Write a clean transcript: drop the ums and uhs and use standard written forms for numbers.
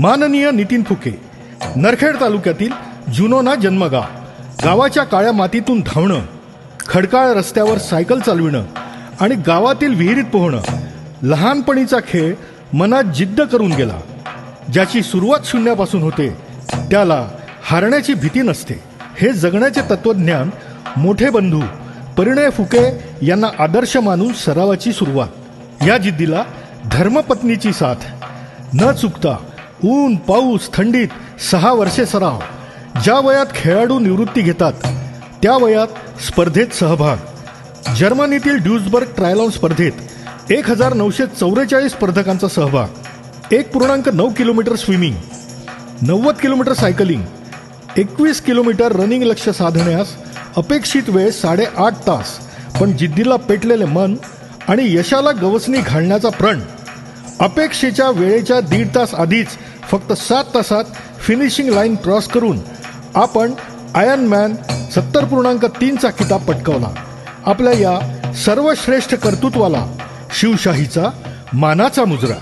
माननीय नितीन फुके, नरखेड तालुक्यातील जुनोना जन्मगाव. गावाच्या काळ्या मातीतून धावणं, खडकाळ रस्त्यावर सायकल चालविणं आणि गावातील विहिरीत पोहणं लहानपणीचा खेळ मनात जिद्द करून गेला. ज्याची सुरुवात शून्यापासून होते त्याला हारण्याची भीती नसते, हे जगण्याचे तत्वज्ञान मोठे बंधू परिणय फुके यांना आदर्श मानून सरावाची सुरुवात. या जिद्दीला धर्मपत्नीची साथ. न चुकता ऊन पाऊस थंडीत 6 वर्षे सराव. ज्या वयात खेळाडू निवृत्ती घेतात त्या वयात स्पर्धेत सहभाग. जर्मनीतील ड्यूसबर्ग ट्रायलॉन स्पर्धेत 1944 स्पर्धकांचा सहभाग. 1.9 kilometre swimming, 90 kilometre cycling, 21 kilometre running लक्ष्य साधण्यास अपेक्षित वेळ 8.5 तास. पण जिद्दीला पेटलेले मन आणि यशाला गवसणी घालण्याचा प्रण. अपेक्षेच्या वेळेच्या 1.5 तास आधीच फक्त 7 तासात फिनिशिंग लाईन क्रॉस करून आपण आयर्नमॅन 70.3 चा किताब पटकावला. आपल्या या सर्वश्रेष्ठ कर्तृत्वाला शिवशाहीचा मानाचा मुजरा.